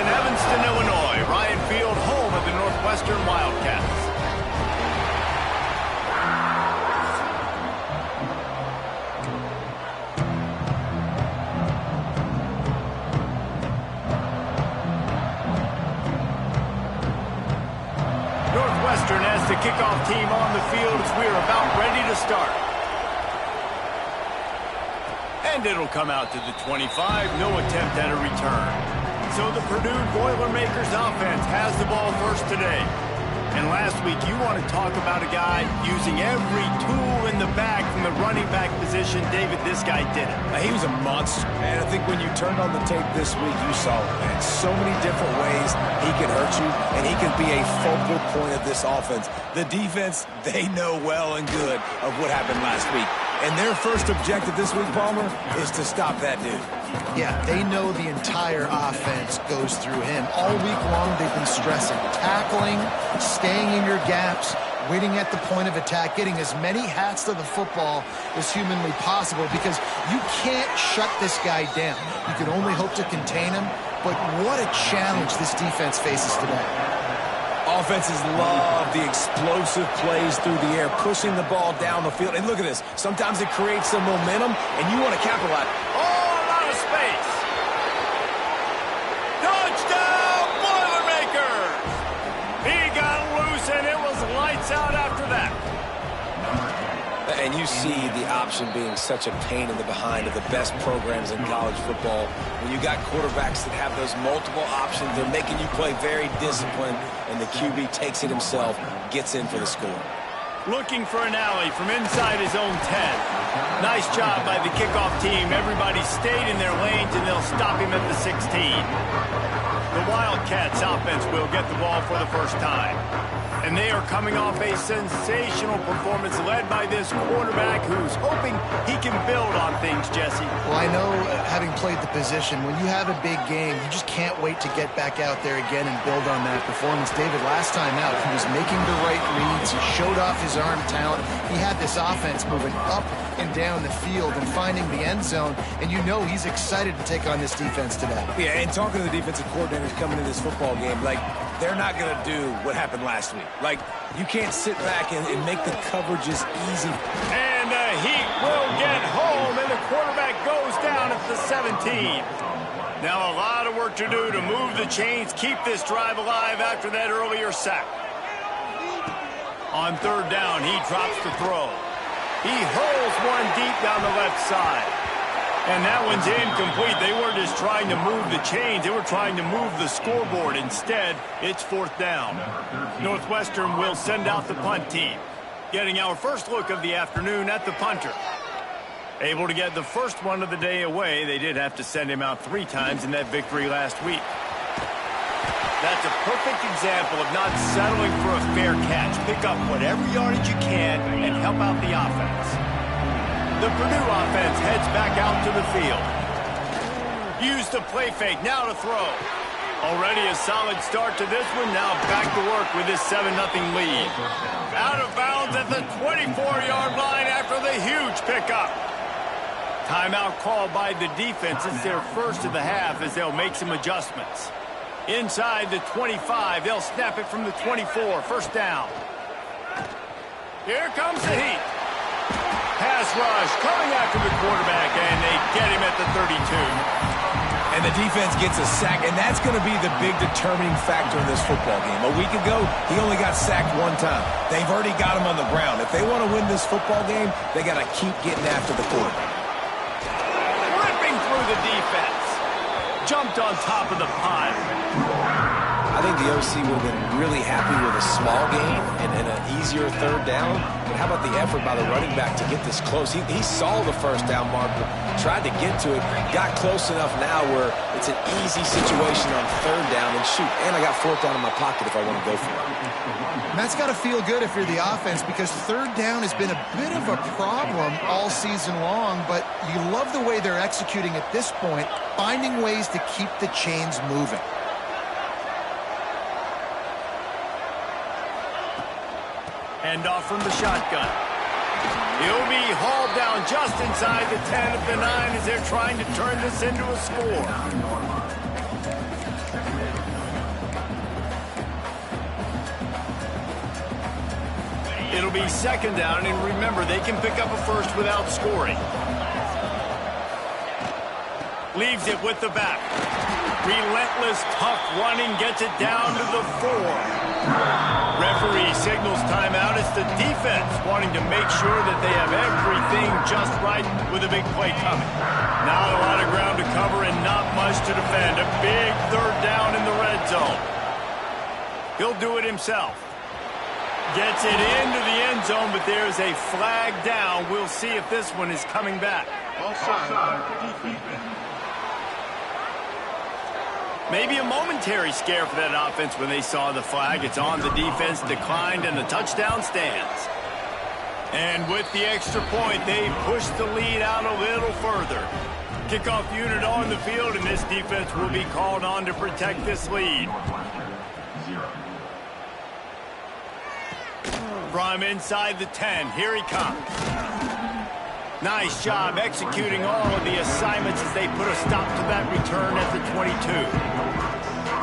in Evanston, Illinois. Ryan Field, home of the Northwestern Wildcats. Northwestern has the kickoff team on the field as we're about ready to start. And it'll come out to the 25, no attempt at a return. So the Purdue Boilermakers offense has the ball first today. And last week, you want to talk about a guy using every tool in the bag from the running back position. David, this guy did it. He was a monster. And I think when you turned on the tape this week, you saw it, man. So many different ways he can hurt you, and he can be a focal point of this offense. The defense, they know well and good of what happened last week. And their first objective this week, Palmer, is to stop that dude. Yeah, they know the entire offense goes through him. All week long, they've been stressing tackling, staying in your gaps, waiting at the point of attack, getting as many hats to the football as humanly possible, because you can't shut this guy down. You can only hope to contain him, but what a challenge this defense faces today. Offenses love the explosive plays through the air, pushing the ball down the field. And look at this. Sometimes it creates some momentum, and you want to capitalize. Oh, a lot of space. Touchdown, Boilermakers! He got loose, and it was lights out after that. And you see the option being such a pain in the behind of the best programs in college football. When you got quarterbacks that have those multiple options, they're making you play very disciplined, and the QB takes it himself, gets in for the score. Looking for an alley from inside his own 10. Nice job by the kickoff team. Everybody stayed in their lanes, and they'll stop him at the 16. The Wildcats offense will get the ball for the first time. And they are coming off a sensational performance led by this quarterback who's hoping he can build on things, Jesse. Well, I know, having played the position, when you have a big game, you just can't wait to get back out there again and build on that performance. David, last time out, he was making the right reads. He showed off his arm talent. He had this offense moving up and down the field and finding the end zone, and you know he's excited to take on this defense today. Yeah, and talking to the defensive coordinators coming into this football game, like, they're not going to do what happened last week. Like, you can't sit back and make the coverages easy. And he will get home, and the quarterback goes down at the 17. Now a lot of work to do to move the chains, keep this drive alive after that earlier sack. On third down, he drops the throw. He hurls one deep down the left side. And that one's incomplete. They weren't just trying to move the chains. They were trying to move the scoreboard. Instead, it's fourth down. Northwestern will send out the punt team. Getting our first look of the afternoon at the punter. Able to get the first one of the day away. They did have to send him out 3 times in that victory last week. That's a perfect example of not settling for a fair catch. Pick up whatever yardage you can and help out the offense. The Purdue offense heads back out to the field. Use the play fake, now to throw. Already a solid start to this one, now back to work with this 7-0 lead. Out of bounds at the 24-yard line after the huge pickup. Timeout called by the defense. It's their first of the half as they'll make some adjustments. Inside the 25, they'll snap it from the 24, first down. Here comes the heat. Pass rush coming after the quarterback, and they get him at the 32. And the defense gets a sack, and that's going to be the big determining factor in this football game. A week ago, he only got sacked 1 time. They've already got him on the ground. If they want to win this football game, they got to keep getting after the quarterback. Ripping through the defense. Jumped on top of the pile. I think the OC would have been really happy with a small game and an easier third down. But how about the effort by the running back to get this close? He saw the first down mark, but tried to get to it. Got close enough now where it's an easy situation on third down. And shoot, and I got fourth down in my pocket if I want to go for it. And that's got to feel good if you're the offense, because third down has been a bit of a problem all season long, but you love the way they're executing at this point, finding ways to keep the chains moving. Hand off from the shotgun. He'll be hauled down just inside the 10 of the 9 as they're trying to turn this into a score. It'll be second down, and remember, they can pick up a first without scoring. Leaves it with the back. Relentless, tough running, gets it down to the 4. Referee signals timeout. It's the defense wanting to make sure that they have everything just right with a big play coming. Not a lot of ground to cover and not much to defend. A big third down in the red zone. He'll do it himself. Gets it into the end zone, but there's a flag down. We'll see if this one is coming back. Maybe a momentary scare for that offense when they saw the flag. It's on, the defense declined, and the touchdown stands. And with the extra point, they push the lead out a little further. Kickoff unit on the field, and this defense will be called on to protect this lead. From inside the 10, here he comes. Nice job executing all of the assignments as they put a stop to that return at the 22.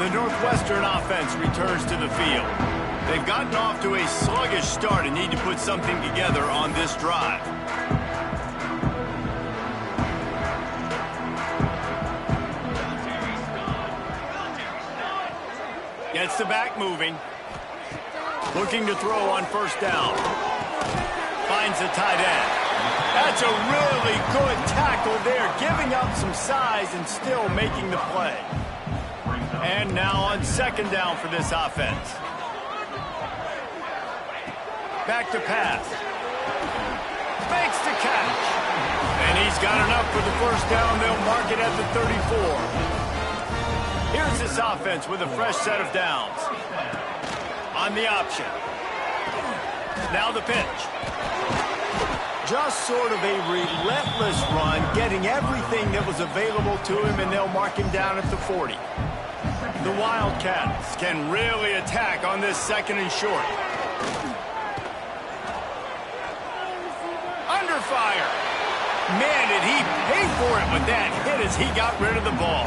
The Northwestern offense returns to the field. They've gotten off to a sluggish start and need to put something together on this drive. Gets the back moving. Looking to throw on first down. Finds the tight end. That's a really good tackle there, giving up some size and still making the play. And now on second down for this offense. Back to pass. Makes the catch. And he's got enough for the first down. They'll mark it at the 34. Here's this offense with a fresh set of downs. On the option. Now the pitch. Just sort of a relentless run, getting everything that was available to him, and they'll mark him down at the 40. The Wildcats can really attack on this second and short. Under fire. Man, did he pay for it with that hit as he got rid of the ball.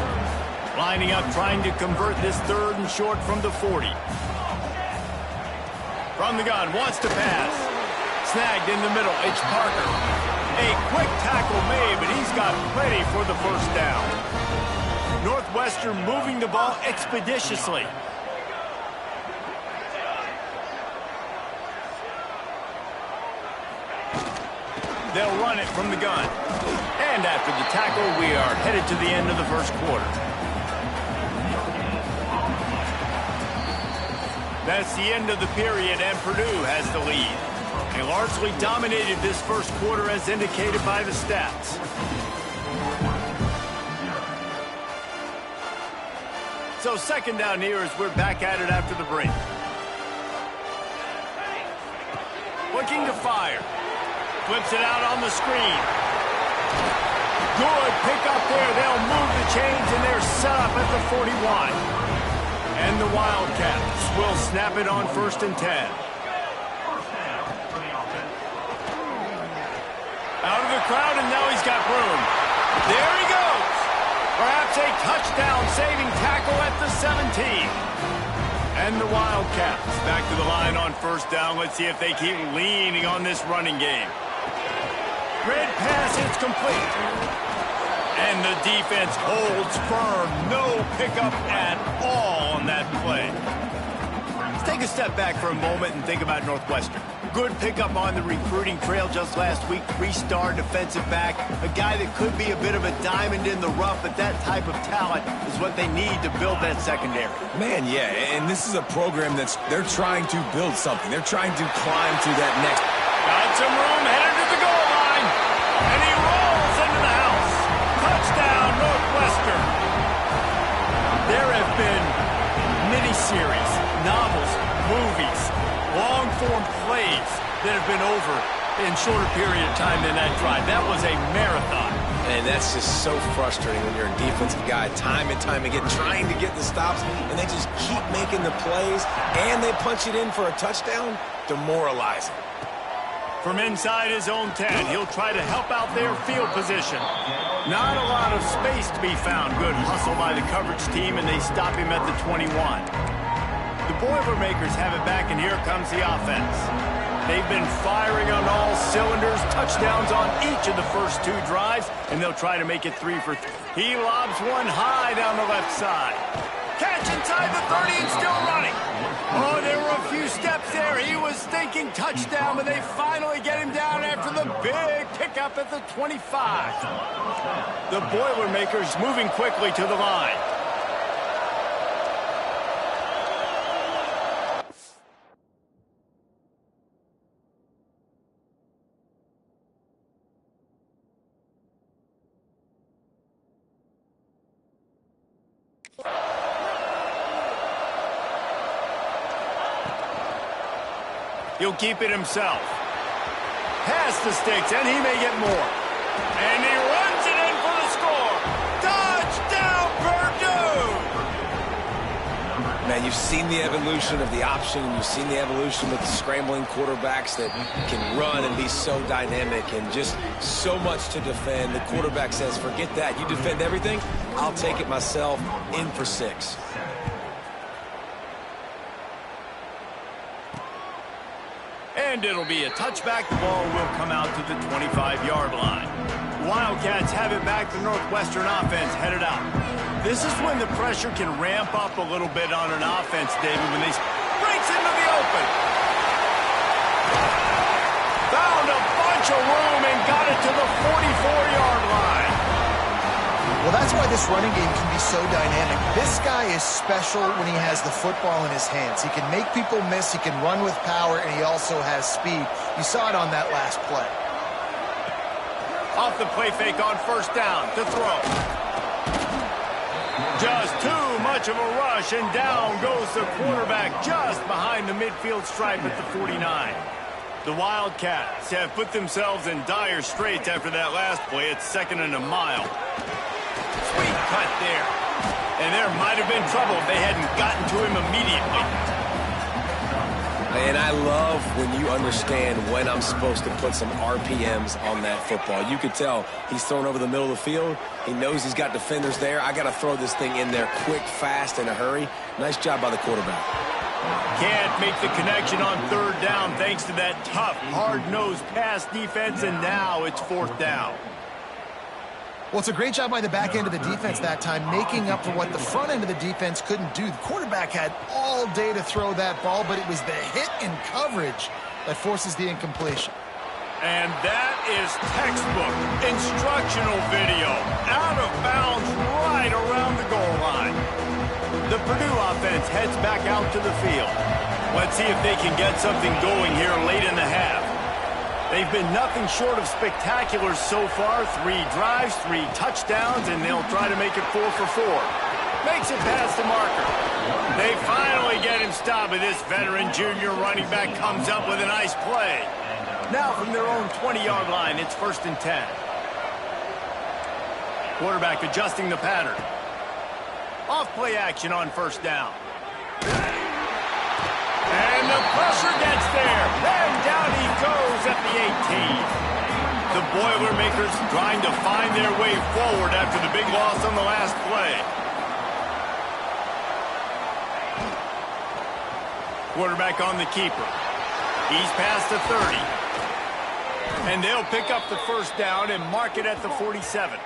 Lining up, trying to convert this third and short from the 40. From the gun, wants to pass. Snagged in the middle, it's Parker. A quick tackle made, but he's got plenty for the first down. Northwestern moving the ball expeditiously. They'll run it from the gun. And after the tackle, we are headed to the end of the first quarter. That's the end of the period, and Purdue has the lead. They largely dominated this first quarter as indicated by the stats. So second down here as we're back at it after the break. Looking to fire. Flips it out on the screen. Good pick up there. They'll move the chains, and they're set up at the 41. And the Wildcats will snap it on 1st and 10. Out of the crowd, and now he's got room. There he goes. Perhaps a touchdown-saving tackle at the 17. And the Wildcats back to the line on first down. Let's see if they keep leaning on this running game. Red pass, it's complete. And the defense holds firm. No pickup at all on that play. Let's take a step back for a moment and think about Northwestern. Good pickup on the recruiting trail just last week. 3-star defensive back. A guy that could be a bit of a diamond in the rough, but that type of talent is what they need to build that secondary. Man, yeah, and this is a program they're trying to build something. They're trying to climb to that next. Got some room, headed to the goal line. And he rolls into the house. Touchdown, Northwestern. There have been miniseries, novels, movies, long-form plays that have been over in shorter period of time than that drive. That was a marathon. And that's just so frustrating when you're a defensive guy, time and time again, trying to get the stops, and they just keep making the plays, and they punch it in for a touchdown. Demoralizing. From inside his own 10, he'll try to help out their field position. Not a lot of space to be found. Good hustle by the coverage team, and they stop him at the 21. The Boilermakers have it back, and here comes the offense. They've been firing on all cylinders, touchdowns on each of the first 2 drives, and they'll try to make it 3 for 3. He lobs one high down the left side. Catch inside the 30 and still running. Oh, there were a few steps there. He was thinking touchdown, but they finally get him down after the big pickup at the 25. The Boilermakers moving quickly to the line. He'll keep it himself. Pass the sticks, and he may get more. And he runs it in for the score. Touchdown, Purdue! Man, you've seen the evolution of the option, and you've seen the evolution of the scrambling quarterbacks that can run and be so dynamic and just so much to defend. The quarterback says, forget that. You defend everything, I'll take it myself. In for 6. And it'll be a touchback. The ball will come out to the 25-yard line. Wildcats have it back. The Northwestern offense headed out. This is when the pressure can ramp up a little bit on an offense, David, when they breaks into the open. Found a bunch of room and got it to the 44-yard line. Well, that's why this running game can be so dynamic. This guy is special when he has the football in his hands. He can make people miss, he can run with power, and he also has speed. You saw it on that last play. Off the play fake on first down to throw. Just too much of a rush, and down goes the quarterback just behind the midfield stripe at the 49. The Wildcats have put themselves in dire straits after that last play. It's 2nd and a mile. Sweet cut there. And there might have been trouble if they hadn't gotten to him immediately. And I love when you understand when I'm supposed to put some RPMs on that football. You could tell he's thrown over the middle of the field. He knows he's got defenders there. I got to throw this thing in there quick, fast, in a hurry. Nice job by the quarterback. Can't make the connection on 3rd down thanks to that tough, hard-nosed pass defense, and now it's 4th down. Well, it's a great job by the back end of the defense that time, making up for what the front end of the defense couldn't do. The quarterback had all day to throw that ball, but it was the hit and coverage that forces the incompletion. And that is textbook instructional video. Out of bounds right around the goal line. The Purdue offense heads back out to the field. Let's see if they can get something going here late in the half. They've been nothing short of spectacular so far. 3 drives, 3 touchdowns, and they'll try to make it 4 for 4. Makes it past the marker. They finally get him stopped, but this veteran junior running back comes up with a nice play. Now from their own 20-yard line, it's 1st and 10. Quarterback adjusting the pattern. Off play action on 1st down. And the pressure gets there. And down he goes at the 18. The Boilermakers trying to find their way forward after the big loss on the last play. Quarterback on the keeper. He's past the 30. And they'll pick up the 1st down and mark it at the 47.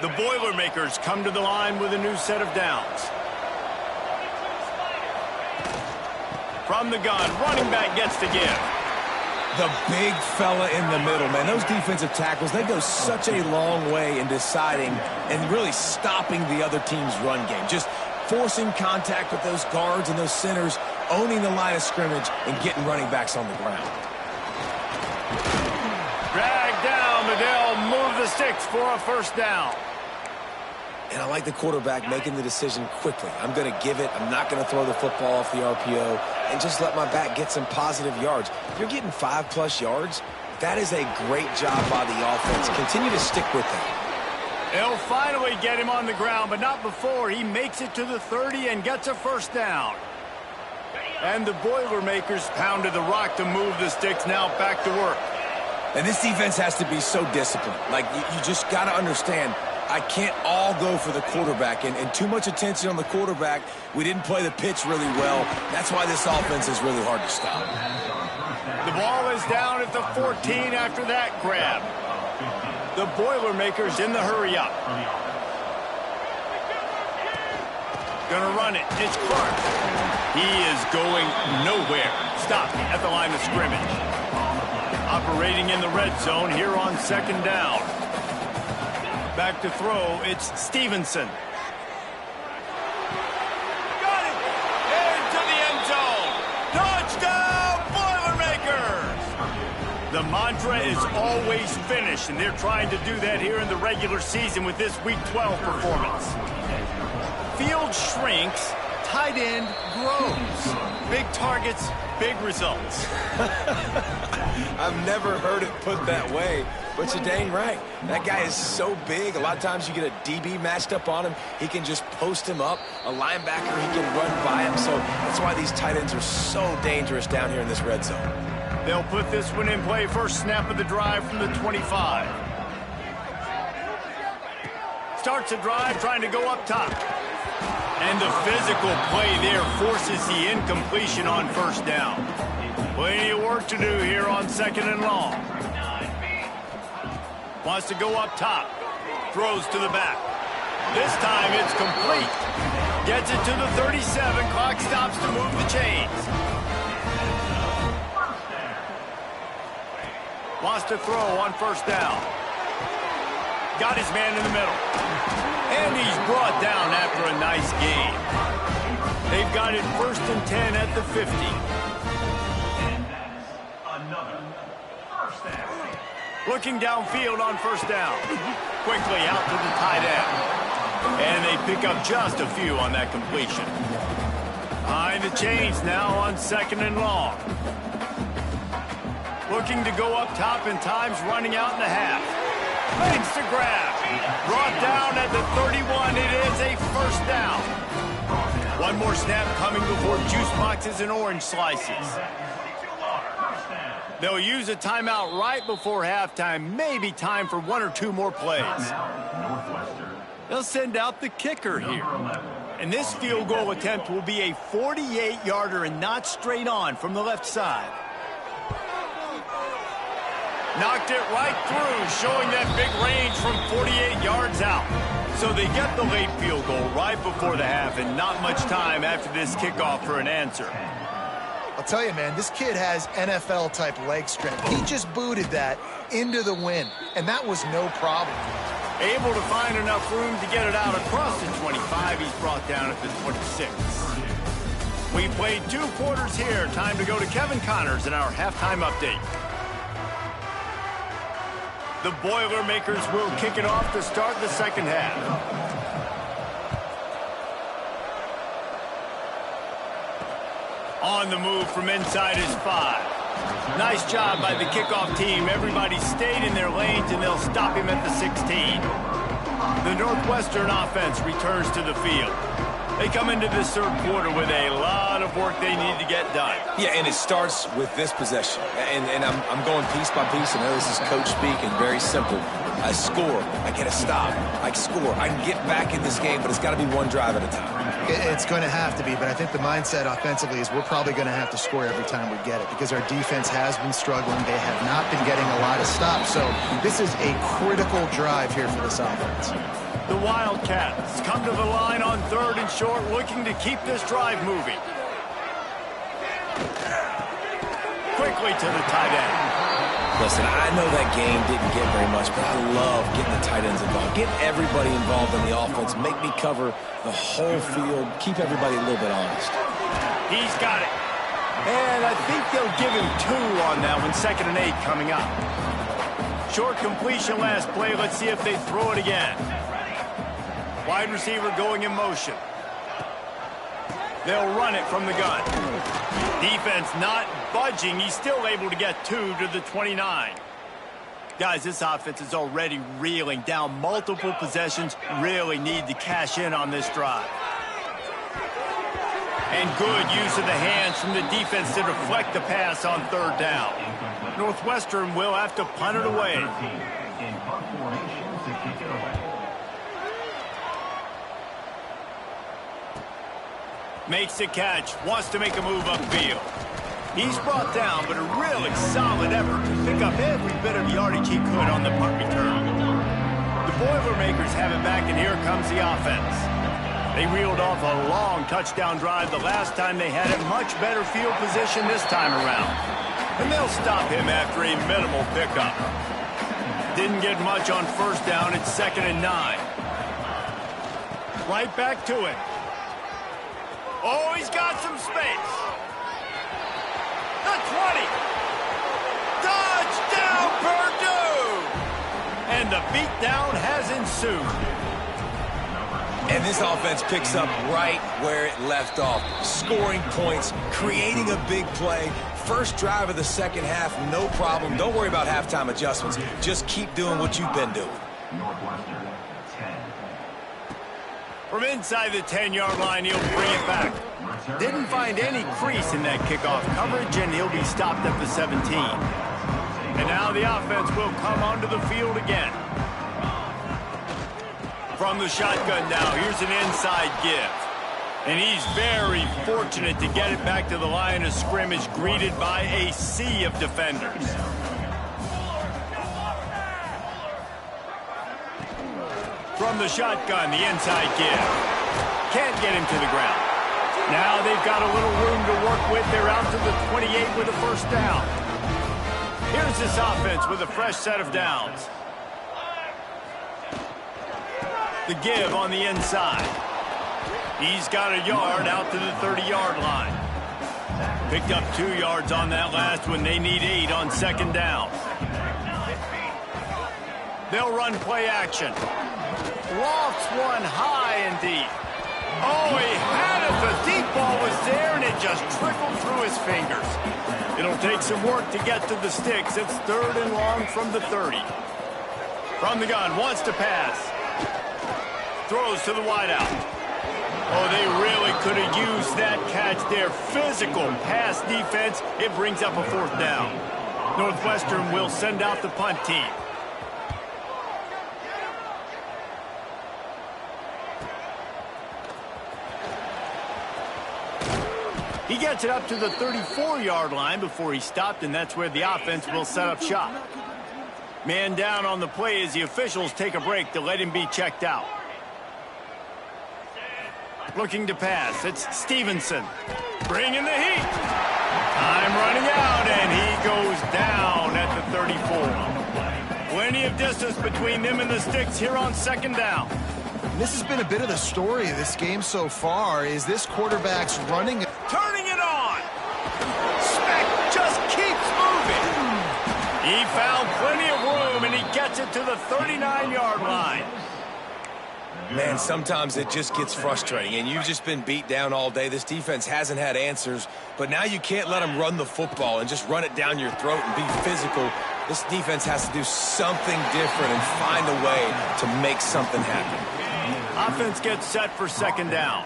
The Boilermakers come to the line with a new set of downs. From the gun, running back gets to give. The big fella in the middle, man. Those defensive tackles, they go such a long way in deciding and really stopping the other team's run game. Just forcing contact with those guards and those centers, owning the line of scrimmage, and getting running backs on the ground. Drag down, but they'll move the sticks for a 1st down. And I like the quarterback making the decision quickly. I'm going to give it. I'm not going to throw the football off the RPO and just let my back get some positive yards. If you're getting 5+ yards, that is a great job by the offense. Continue to stick with that. They'll finally get him on the ground, but not before he makes it to the 30 and gets a 1st down. And the Boilermakers pounded the rock to move the sticks, now back to work. And this defense has to be so disciplined. Like, you just got to understand, I can't all go for the quarterback, and too much attention on the quarterback. We didn't play the pitch really well. That's why this offense is really hard to stop. The ball is down at the 14 after that grab. The Boilermakers in the hurry up. Gonna run it. It's Clark. He is going nowhere. Stopped at the line of scrimmage. Operating in the red zone here on second down. Back to throw, it's Stevenson. Got it! Into the end zone! Touchdown, Boilermakers! The mantra is always finish, and they're trying to do that here in the regular season with this Week 12 performance. Field shrinks, tight end grows. Big targets, big results. I've never heard it put that way, but you're dang right. That guy is so big. A lot of times you get a DB matched up on him. He can just post him up. A linebacker, he can run by him. So that's why these tight ends are so dangerous down here in this red zone. They'll put this one in play. First snap of the drive from the 25. Starts a drive trying to go up top. And the physical play there forces the incompletion on first down. Plenty of work to do here on second and long. Wants to go up top. Throws to the back. This time it's complete. Gets it to the 37. Clock stops to move the chains. Wants to throw on first down. Got his man in the middle. And he's brought down after a nice gain. They've got it first and 10 at the 50. Looking downfield on first down. Quickly out to the tight end. And they pick up just a few on that completion. Behind the chains now on second and long. Looking to go up top, and time's running out in the half. Makes the grab. Brought down at the 31. It is a first down. One more snap coming before juice boxes and orange slices. They'll use a timeout right before halftime. Maybe time for one or two more plays. They'll send out the kicker here. And this field goal attempt will be a 48-yarder and not straight on from the left side. Knocked it right through, showing that big range from 48 yards out. So they get the late field goal right before the half, and not much time after this kickoff for an answer. I'll tell you, man, this kid has NFL-type leg strength. He just booted that into the wind, and that was no problem. Able to find enough room to get it out across the 25. He's brought down at the 26. We played 2 quarters here. Time to go to Kevin Connors in our halftime update. The Boilermakers will kick it off to start the second half. On the move from inside his 5. Nice job by the kickoff team. Everybody stayed in their lanes, and they'll stop him at the 16. The Northwestern offense returns to the field. They come into this third quarter with a lot of work they need to get done. Yeah, and it starts with this possession. And I'm going piece by piece. I know this is coach speak and very simple. I score. I get a stop. I score. I can get back in this game, but it's got to be one drive at a time. It's going to have to be, but I think the mindset offensively is we're probably going to have to score every time we get it because our defense has been struggling. They have not been getting a lot of stops. So this is a critical drive here for this offense. The Wildcats come to the line on third and short, looking to keep this drive moving. Quickly to the tight end. Listen, I know that game didn't get very much, but I love getting the tight ends involved. Get everybody involved in the offense. Make me cover the whole field. Keep everybody a little bit honest. He's got it. And I think they'll give him 2 on that one. 2nd and 8 coming up. Short completion last play. Let's see if they throw it again. Wide receiver going in motion. They'll run it from the gun. Defense not budging. He's still able to get 2 to the 29. Guys, this offense is already reeling down multiple possessions. Really need to cash in on this drive. And good use of the hands from the defense to deflect the pass on third down. Northwestern will have to punt it away. Makes the catch, wants to make a move upfield. He's brought down, but a really solid effort to pick up every bit of yardage he could on the punt return. The Boilermakers have it back, and here comes the offense. They reeled off a long touchdown drive the last time they had a much better field position this time around. And they'll stop him after a minimal pickup. Didn't get much on first down. It's 2nd and 9. Right back to it. Oh, he's got some space. The 20. Touchdown, Purdue! And the beatdown has ensued. And this offense picks up right where it left off. Scoring points, creating a big play. First drive of the second half, no problem. Don't worry about halftime adjustments. Just keep doing what you've been doing. From inside the 10-yard line, he'll bring it back. Didn't find any crease in that kickoff coverage, and he'll be stopped at the 17. And now the offense will come onto the field again. From the shotgun now, here's an inside give. And he's very fortunate to get it back to the line of scrimmage, greeted by a sea of defenders. From the shotgun, the inside give. Can't get him to the ground. Now they've got a little room to work with. They're out to the 28 with a first down. Here's this offense with a fresh set of downs. The give on the inside. He's got a yard out to the 30-yard line. Picked up 2 yards on that last one. They need 8 on second down. They'll run play action. Lofts one high and deep. Oh, he had it. The deep ball was there, and it just trickled through his fingers. It'll take some work to get to the sticks. It's 3rd and long from the 30. From the gun, wants to pass. Throws to the wideout. Oh, they really could have used that catch there. Physical pass defense. It brings up a 4th down. Northwestern will send out the punt team. He gets it up to the 34-yard line before he stopped, and that's where the offense will set up shop. Man down on the play as the officials take a break to let him be checked out. Looking to pass. It's Stevenson. Bringing the heat. Time running out, and he goes down at the 34. Plenty of distance between them and the sticks here on second down. This has been a bit of the story of this game so far, is this quarterback's running. Turning it on. Speck just keeps moving. He found plenty of room, and he gets it to the 39-yard line. Man, sometimes it just gets frustrating, and you've just been beat down all day. This defense hasn't had answers, but now you can't let them run the football and just run it down your throat and be physical. This defense has to do something different and find a way to make something happen. Offense gets set for second down.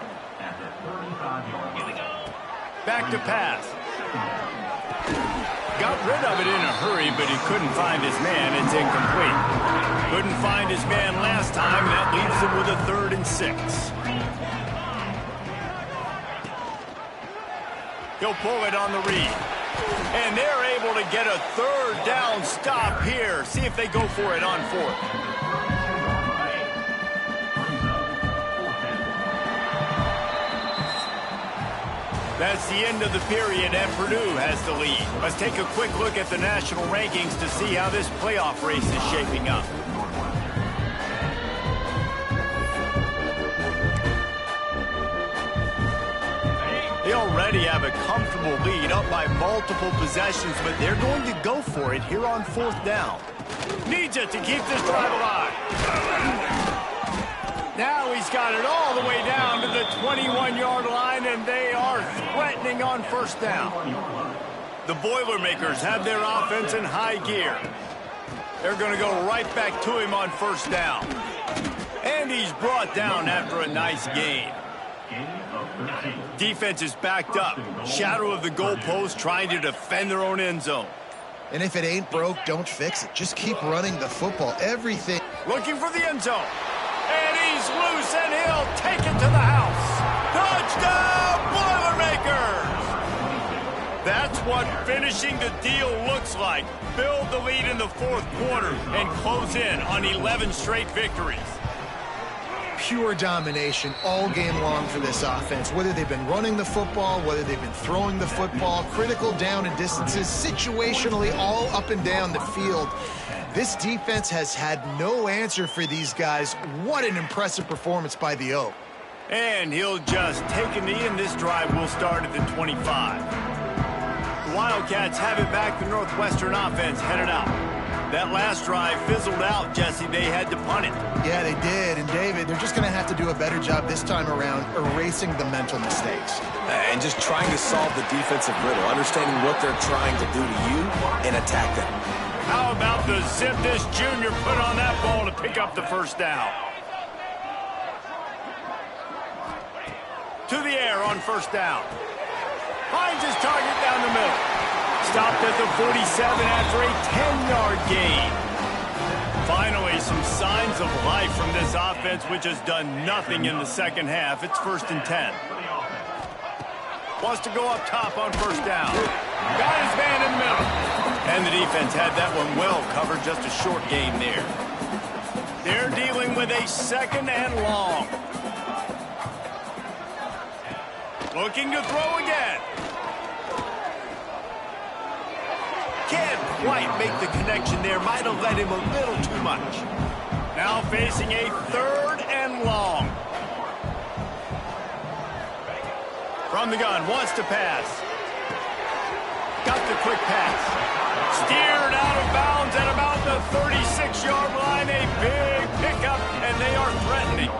Back to pass. Got rid of it in a hurry, but he couldn't find his man. It's incomplete. Couldn't find his man last time. That leaves him with a 3rd and 6. He'll pull it on the read. And they're able to get a 3rd down stop here. See if they go for it on 4th. That's the end of the period, and Purdue has the lead. Let's take a quick look at the national rankings to see how this playoff race is shaping up. They already have a comfortable lead, up by multiple possessions, but they're going to go for it here on 4th down. Needs it to keep this drive alive. Now he's got it all the way down to the 21-yard line, and they are threatening on first down. The Boilermakers have their offense in high gear. They're going to go right back to him on first down. And he's brought down after a nice gain. Defense is backed up. Shadow of the goalpost, trying to defend their own end zone. And if it ain't broke, don't fix it. Just keep running the football. Everything. Looking for the end zone. And he's loose, and he'll take it to the house. Touchdown, what finishing the deal looks like. Build the lead in the fourth quarter and close in on 11 straight victories. Pure domination all game long for this offense. Whether they've been running the football, whether they've been throwing the football, critical down and distances, situationally all up and down the field. This defense has had no answer for these guys. What an impressive performance by the O. And he'll just take a knee, and this drive will start at the 25. The Wildcats have it back. The Northwestern offense headed out. That last drive fizzled out, Jesse. They had to punt it. Yeah, they did. And, David, they're just going to have to do a better job this time around erasing the mental mistakes. And just trying to solve the defensive riddle, understanding what they're trying to do to you and attack them. How about the zip this junior put on that ball to pick up the first down? To the air on first down. Finds his target down the middle. Stopped at the 47 after a 10-yard gain. Finally, some signs of life from this offense, which has done nothing in the second half. It's 1st and 10. Wants to go up top on first down. Got his man in the middle. And the defense had that one well covered, just a short gain there. They're dealing with a 2nd and long. Looking to throw again. Can't quite make the connection there. Might have led him a little too much. Now facing a 3rd and long. From the gun, wants to pass. Got the quick pass. Steered out of bounds at about the 36-yard line. A big pickup, and they are threatening.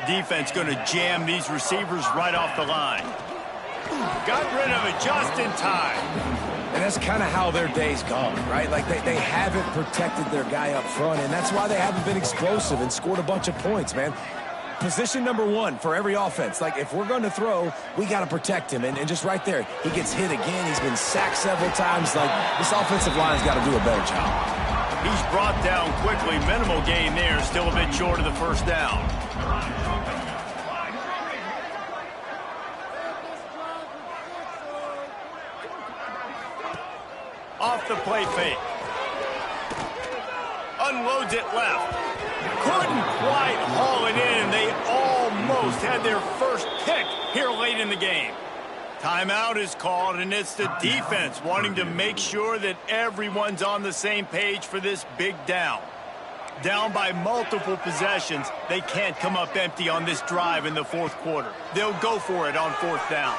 Defense going to jam these receivers right off the line. Got rid of it just in time. And that's kind of how their day's gone, right? Like they haven't protected their guy up front, and that's why they haven't been explosive and scored a bunch of points, man. Position number 1 for every offense. Like, if we're going to throw, we got to protect him. And just right there, he gets hit again. He's been sacked several times. Like, this offensive line's got to do a better job. He's brought down quickly. Minimal gain there. Still a bit short of the first down. Off the play fake. Unloads it left. Couldn't quite haul it in. They almost had their first pick here late in the game. Timeout is called, and it's the defense wanting to make sure that everyone's on the same page for this big down. Down by multiple possessions, they can't come up empty on this drive in the fourth quarter. They'll go for it on 4th down.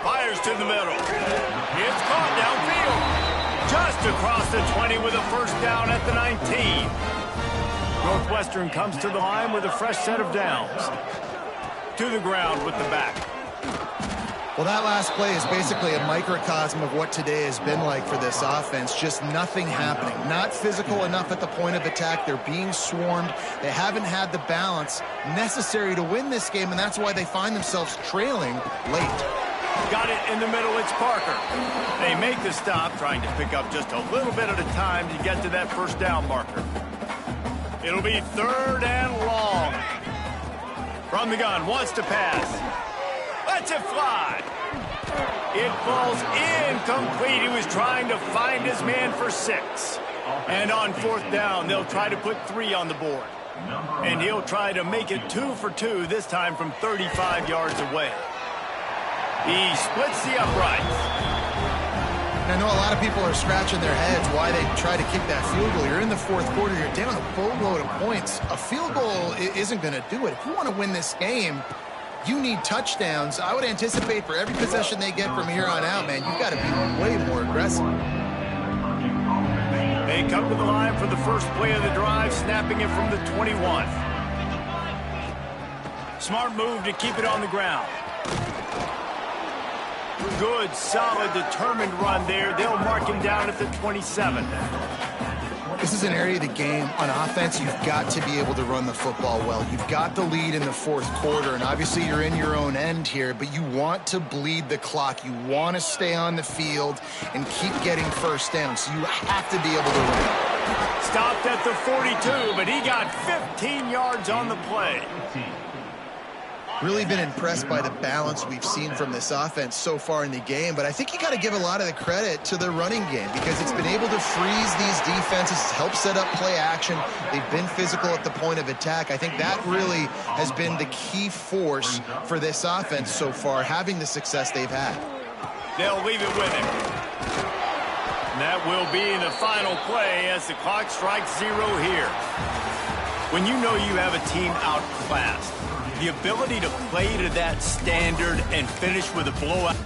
Fires to the middle. It's caught downfield. Just across the 20 with a first down at the 19. Northwestern comes to the line with a fresh set of downs. To the ground with the back. Well, that last play is basically a microcosm of what today has been like for this offense. Just nothing happening. Not physical enough at the point of attack. They're being swarmed. They haven't had the balance necessary to win this game, and that's why they find themselves trailing late. Got it in the middle. It's Parker. They make the stop, trying to pick up just a little bit at a time to get to that first down marker. It'll be 3rd and long. From the gun, wants to pass. Lets it fly. It falls incomplete. He was trying to find his man for 6. And on 4th down, they'll try to put 3 on the board. And he'll try to make it 2 for 2, this time from 35 yards away. He splits the uprights. I know a lot of people are scratching their heads why they try to kick that field goal. You're in the fourth quarter. You're down a boatload of points. A field goal isn't going to do it. If you want to win this game, you need touchdowns. I would anticipate for every possession they get from here on out, man, you've got to be way more aggressive. They come to the line for the first play of the drive, snapping it from the 21. Smart move to keep it on the ground. Good, solid, determined run there. They'll mark him down at the 27. This is an area of the game. On offense, you've got to be able to run the football well. You've got the lead in the fourth quarter, and obviously you're in your own end here, but you want to bleed the clock. You want to stay on the field and keep getting first down, so you have to be able to run. Stopped at the 42, but he got 15 yards on the play. Really been impressed by the balance we've seen from this offense so far in the game, but I think you got to give a lot of the credit to their running game because it's been able to freeze these defenses, help set up play action. They've been physical at the point of attack. I think that really has been the key force for this offense so far, having the success they've had. They'll leave it with him. And that will be the final play as the clock strikes 0 here. When you know you have a team outclassed, the ability to play to that standard and finish with a blowout